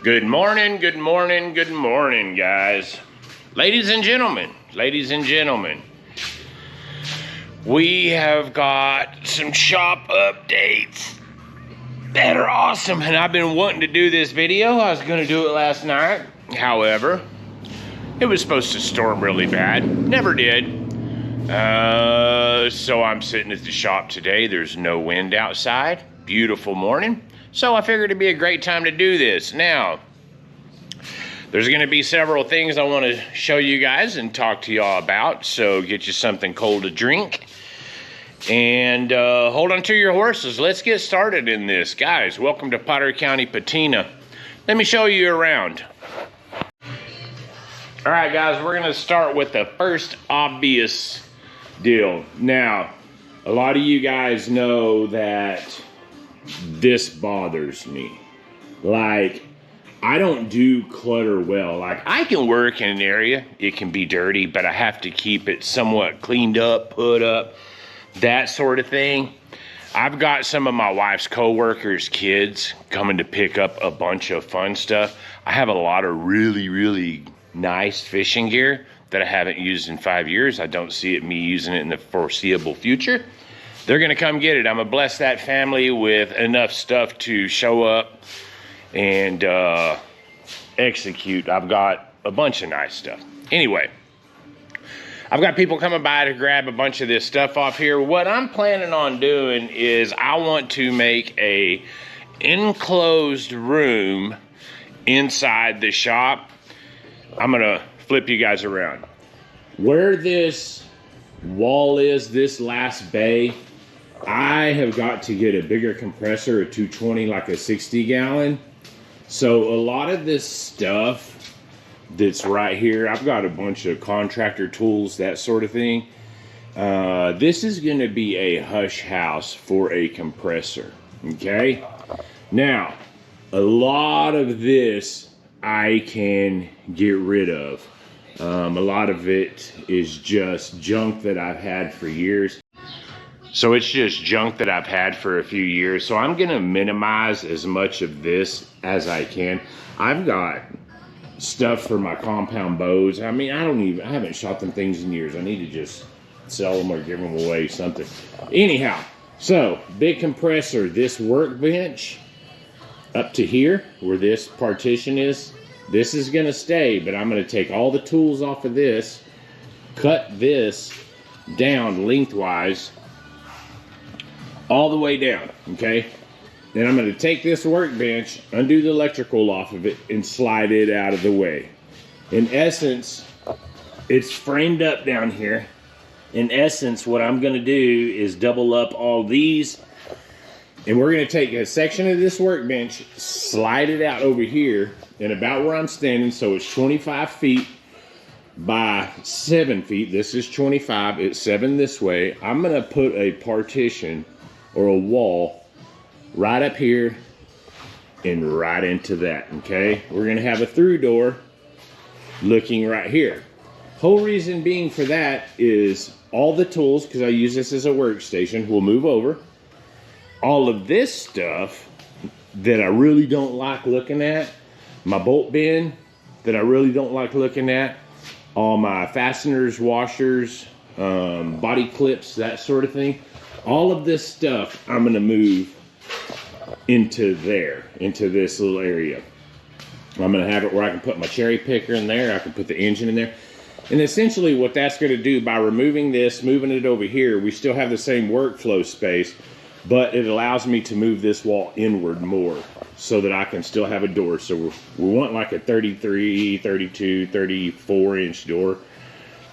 Good morning, good morning, good morning, guys. Ladies and gentlemen, we have got some shop updates that are awesome, and I've been wanting to do this video. I was gonna do it last night. However, it was supposed to storm really bad. Never did. So I'm sitting at the shop today. There's no wind outside. Beautiful morning. So I figured it'd be a great time to do this. Now, there's going to be several things I want to show you guys and talk to y'all about. So get you something cold to drink. And hold on to your horses. Let's get started in this. Guys, welcome to Potter County Patina. Let me show you around. All right, guys, we're going to start with the first obvious deal. Now, a lot of you guys know that this bothers me. Like, I don't do clutter well. Like, I can work in an area, it can be dirty, but I have to keep it somewhat cleaned up, put up, that sort of thing. I've got some of my wife's co-workers' kids coming to pick up a bunch of fun stuff. I have a lot of really nice fishing gear that I haven't used in 5 years. I don't see me using it in the foreseeable future. They're gonna come get it. I'm gonna bless that family with enough stuff to show up and execute. I've got a bunch of nice stuff. Anyway, I've got people coming by to grab a bunch of this stuff off here. What I'm planning on doing is I want to make a enclosed room inside the shop. I'm gonna flip you guys around. Where this wall is, this last bay, I have got to get a bigger compressor, a 220, like a 60 gallon. So a lot of this stuff that's right here, I've got a bunch of contractor tools, that sort of thing. This is gonna be a hush house for a compressor, okay? Now, a lot of this I can get rid of. A lot of it is just junk that I've had for years. So it's just junk that I've had for a few years. So I'm gonna minimize as much of this as I can. I've got stuff for my compound bows. I mean, I haven't shot them things in years. I need to just sell them or give them away, something. Anyhow, so big compressor, this workbench up to here where this partition is, this is gonna stay, but I'm gonna take all the tools off of this, cut this down lengthwise, all the way down, okay? Then I'm gonna take this workbench, undo the electrical off of it, and slide it out of the way. In essence, it's framed up down here. In essence, what I'm gonna do is double up all these, and we're gonna take a section of this workbench, slide it out over here, and about where I'm standing, so it's 25 feet by 7 feet. This is 25, it's 7 this way. I'm gonna put a partition or a wall right up here and right into that, okay? We're gonna have a through door looking right here. Whole reason being for that is all the tools, because I use this as a workstation, will move over. All of this stuff that I really don't like looking at, my bolt bin that I really don't like looking at, all my fasteners, washers, body clips, that sort of thing. All of this stuff I'm gonna move into there, into this little area. I'm gonna have it where I can put my cherry picker in there, I can put the engine in there. And essentially what that's gonna do, by removing this, moving it over here, we still have the same workflow space, but it allows me to move this wall inward more so that I can still have a door. So we want like a 33, 32, 34 inch door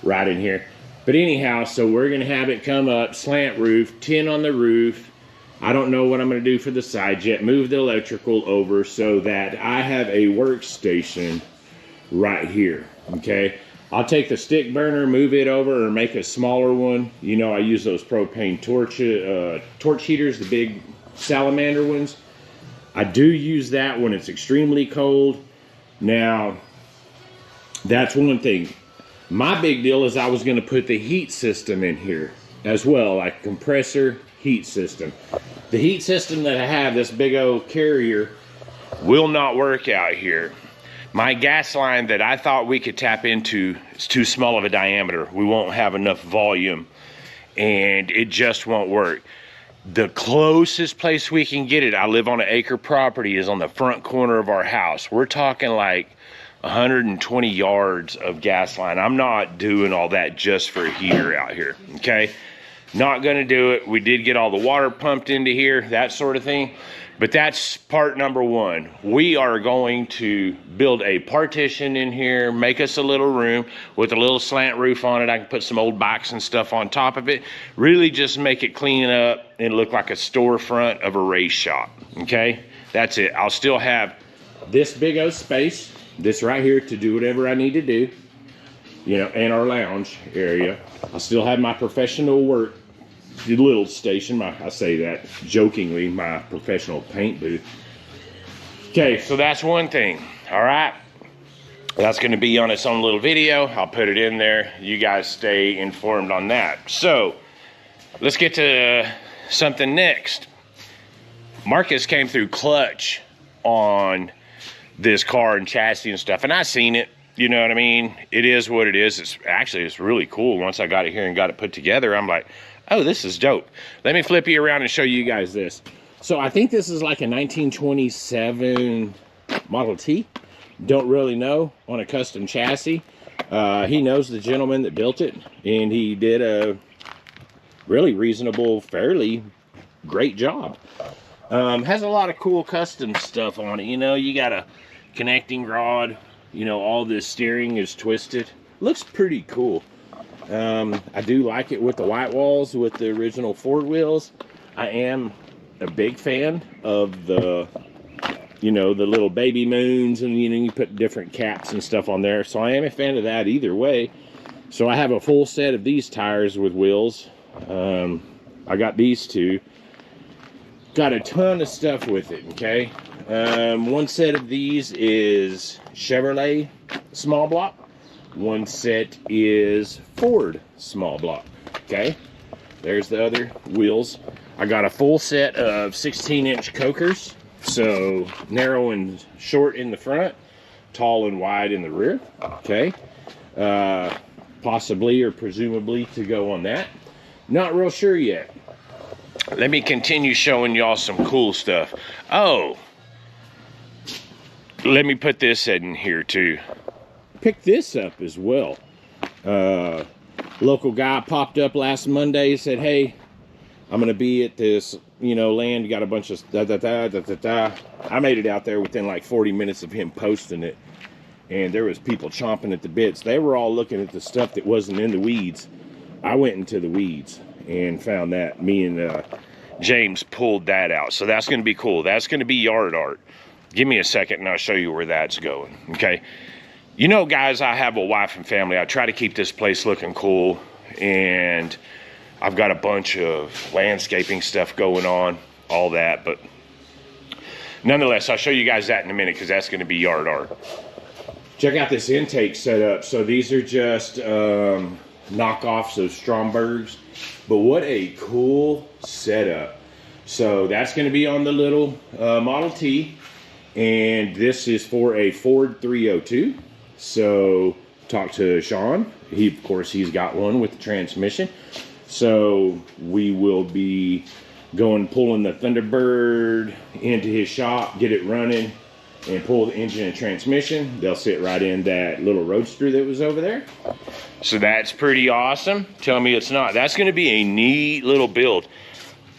right in here. But anyhow, so we're gonna have it come up, slant roof, tin on the roof. I don't know what I'm gonna do for the side yet. Move the electrical over so that I have a workstation right here, okay? I'll take the stick burner, move it over, or make a smaller one. You know, I use those propane torch heaters, the big salamander ones. I do use that when it's extremely cold. Now, that's one thing. My big deal is I was gonna put the heat system in here as well, like compressor, heat system. The heat system that I have, this big old carrier, will not work out here. My gas line that I thought we could tap into is too small of a diameter. We won't have enough volume, and it just won't work. The closest place we can get it, I live on an acre property, is on the front corner of our house. We're talking like 120 yards of gas line. I'm not doing all that just for a heater out here, okay? Not gonna do it. We did get all the water pumped into here, that sort of thing. But that's part number one. We are going to build a partition in here, make us a little room with a little slant roof on it. I can put some old bikes and stuff on top of it. Really just make it clean up and look like a storefront of a race shop, okay? That's it. I'll still have this big old space, this right here, to do whatever I need to do, you know, and our lounge area. I'll still have my professional work little station, I say that jokingly, my professional paint booth. Okay, so that's one thing. All right, that's going to be on its own little video. I'll put it in there. You guys stay informed on that. So let's get to something next. Marcus came through clutch on this car and chassis and stuff, and I seen it. You know what I mean? It is what it is. It's really cool. Once I got it here and got it put together, I'm like, oh, this is dope. Let me flip you around and show you guys this. So I think this is like a 1927 Model T. Don't really know, on a custom chassis. He knows the gentleman that built it, and he did a really reasonable, fairly great job. Has a lot of cool custom stuff on it. You know, you got a connecting rod. You know, all this steering is twisted. Looks pretty cool. I do like it with the white walls with the original Ford wheels. I am a big fan of the, you know, the little baby moons, and you know, you put different caps and stuff on there. So I am a fan of that either way. So I have a full set of these tires with wheels. I got these two. Got a ton of stuff with it, okay? One set of these is Chevrolet small block. One set is Ford small block, okay? There's the other wheels. I got a full set of 16-inch Cokers. So narrow and short in the front, tall and wide in the rear, okay? Possibly or presumably to go on that. Not real sure yet. Let me continue showing y'all some cool stuff. Oh, let me put this in here too. Picked this up as well. Local guy popped up last Monday, said, hey, I'm gonna be at this, you know, land. You got a bunch of I made it out there within like 40 minutes of him posting it, and there was people chomping at the bits. They were all looking at the stuff that wasn't in the weeds. I went into the weeds and found that. Me and James pulled that out. So that's gonna be cool. That's gonna be yard art. Give me a second and I'll show you where that's going, okay? You know, guys, I have a wife and family. I try to keep this place looking cool, and I've got a bunch of landscaping stuff going on, all that, but nonetheless, I'll show you guys that in a minute because that's going to be yard art. Check out this intake setup. So these are just knockoffs of Strombergs, but what a cool setup. So that's going to be on the little Model T, and this is for a Ford 302. So talk to Sean. Of course, he's got one with the transmission. So we will be pulling the Thunderbird into his shop, get it running, and pull the engine and transmission. They'll sit right in that little Roadster that was over there. So that's pretty awesome. Tell me it's not. That's going to be a neat little build.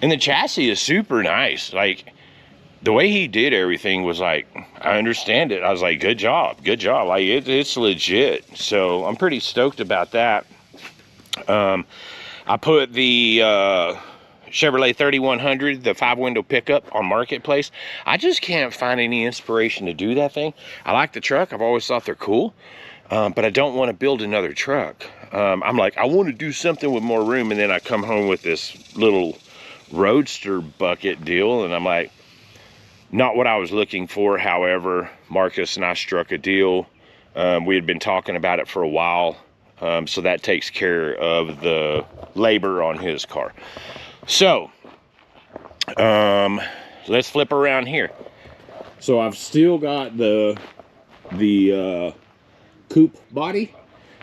And the chassis is super nice. Like, the way he did everything was like, I understand it. I was like, good job, good job. Like, it's legit. So I'm pretty stoked about that. I put the Chevrolet 3100, the 5-window pickup, on Marketplace. I just can't find any inspiration to do that thing. I like the truck. I've always thought they're cool, but I don't want to build another truck. I'm like, I want to do something with more room, and then I come home with this little Roadster bucket deal, and I'm like, not what I was looking for. However, Marcus and I struck a deal. We had been talking about it for a while, so that takes care of the labor on his car. So let's flip around here. So I've still got the coupe body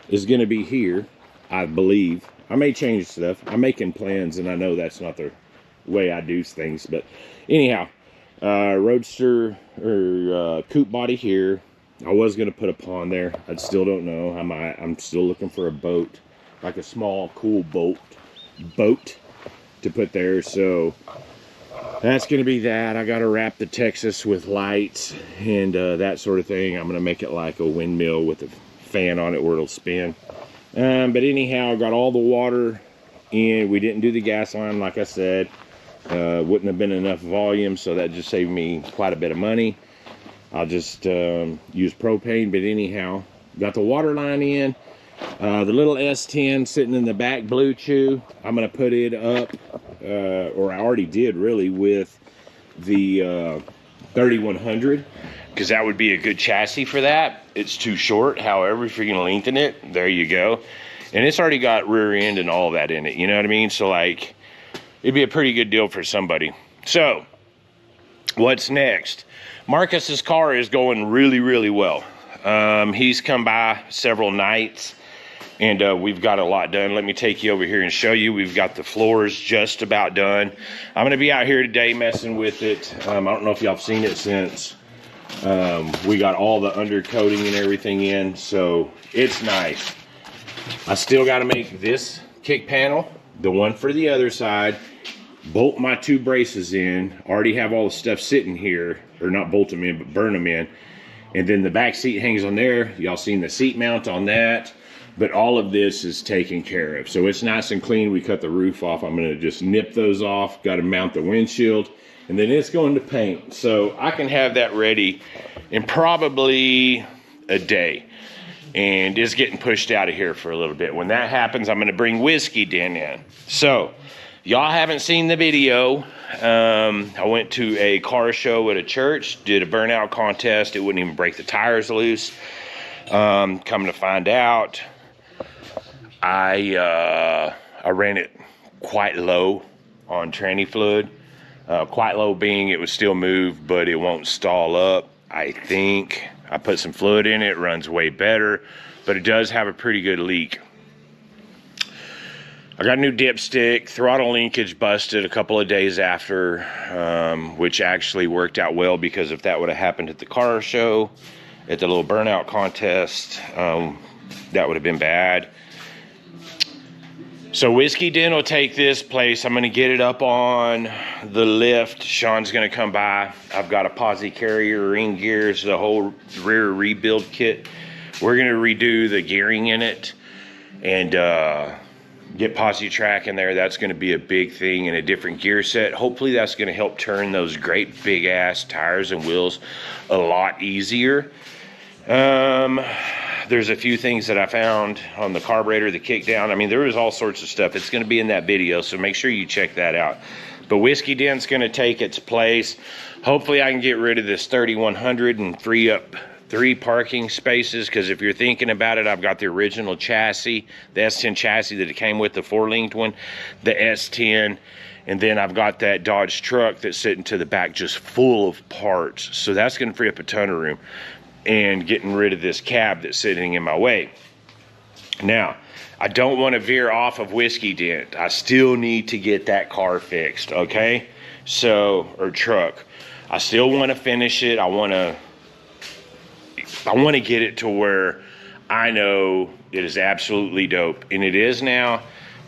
is going to be here, I believe. I may change stuff. I'm making plans, and I know that's not the way I do things, but anyhow, roadster or coupe body here. I was going to put a pond there. I still don't know. I'm still looking for a boat, like a small, cool boat to put there. So that's going to be that. I got to wrap the Texas with lights and that sort of thing. I'm going to make it like a windmill with a fan on it where it'll spin. But anyhow, I got all the water in. We didn't do the gas line, like I said. Wouldn't have been enough volume, so that just saved me quite a bit of money. I'll just use propane. But anyhow, got the water line in. The little S10 sitting in the back, Blue Chew. I'm going to put it up, or I already did really, with the 3100, because that would be a good chassis for that. It's too short. However, if you're going to lengthen it, there you go. And it's already got rear end and all that in it. You know what I mean? So like, it'd be a pretty good deal for somebody. So what's next? Marcus's car is going really, really well. He's come by several nights, and we've got a lot done. Let me take you over here and show you. We've got the floors just about done. I'm going to be out here today messing with it. I don't know if y'all have seen it since we got all the undercoating and everything in, so it's nice. I still got to make this kick panel, the one for the other side, bolt my two braces in. Already have all the stuff sitting here, or not bolt them in, but burn them in. And then the back seat hangs on there. Y'all seen the seat mount on that. But all of this is taken care of. So it's nice and clean. We cut the roof off. I'm going to just nip those off. Got to mount the windshield. And then it's going to paint. So I can have that ready in probably a day. And it's getting pushed out of here for a little bit. When that happens, I'm going to bring Whiskey Den in. So y'all haven't seen the video. I went to a car show at a church, did a burnout contest. It wouldn't even break the tires loose. Coming to find out, I ran it quite low on tranny fluid. Quite low being it was still moved, but it won't stall up. I think I put some fluid in it. It runs way better, but it does have a pretty good leak. I got a new dipstick. Throttle linkage busted a couple of days after, which actually worked out well, because if that would have happened at the car show, at the little burnout contest, that would have been bad. So Whiskey Den will take this place. I'm going to get it up on the lift. Sean's going to come by. I've got a posi carrier, ring gears, the whole rear rebuild kit. We're going to redo the gearing in it and get posi track in there. That's going to be a big thing, and a different gear set. Hopefully that's going to help turn those great big ass tires and wheels a lot easier. There's a few things that I found on the carburetor, the kickdown. I mean, there was all sorts of stuff. It's going to be in that video, so make sure you check that out. But Whiskey Den's going to take its place. Hopefully I can get rid of this 3100 and free up 3 parking spaces, because if you're thinking about it, I've got the original chassis, the S10 chassis that it came with, the 4-linked one, the S10, and then I've got that Dodge truck that's sitting to the back just full of parts. So that's going to free up a ton of room, and getting rid of this cab that's sitting in my way. Now, I don't want to veer off of Whiskey Den. I still need to get that car fixed, okay? So, or truck. I still want to finish it. I want to get it to where I know it is absolutely dope. And it is now.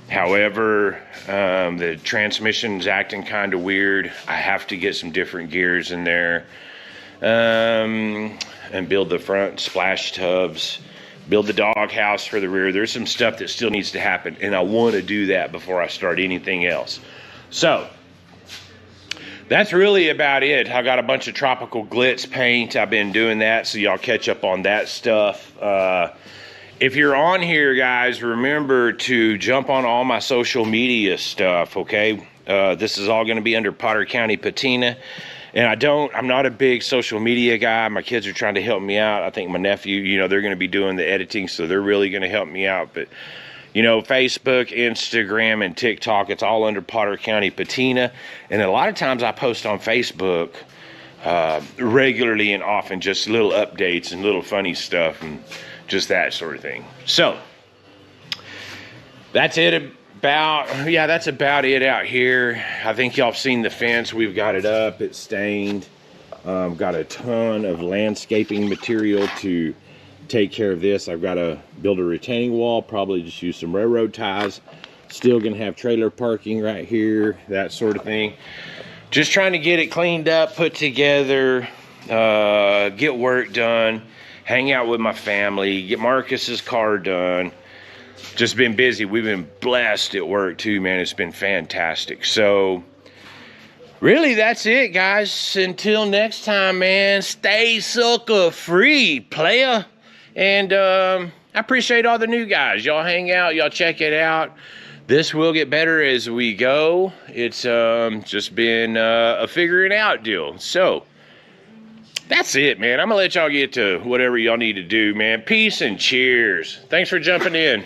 However, the transmission's acting kind of weird. I have to get some different gears in there. And build the front splash tubs, build the dog house for the rear. There's some stuff that still needs to happen, and I want to do that before I start anything else. So that's really about it. I got a bunch of tropical glitz paint. I've been doing that, so y'all catch up on that stuff. If you're on here, guys, remember to jump on all my social media stuff, okay? This is all going to be under Potter County Patina. And I'm not a big social media guy. My kids are trying to help me out. I think my nephew, you know, they're going to be doing the editing, so they're really going to help me out. But, you know, Facebook, Instagram, and TikTok, it's all under Potter County Patina. And a lot of times I post on Facebook regularly and often, just little updates and little funny stuff and just that sort of thing. So that's it that's about it out here. I think y'all have seen the fence. We've got it up, it's stained. Got a ton of landscaping material to take care of this. I've got to build a retaining wall, probably just use some railroad ties. Still gonna have trailer parking right here, that sort of thing. Just trying to get it cleaned up, put together, get work done, hang out with my family, get Marcus's car done. Just been busy. We've been blessed at work too, man. It's been fantastic. So really, that's it, guys. Until next time, man, stay sucker free, playa. And I appreciate all the new guys. Y'all hang out, y'all check it out. This will get better as we go. It's just been a figuring out deal. So that's it, man. I'm gonna let y'all get to whatever y'all need to do, man. Peace and cheers. Thanks for jumping in.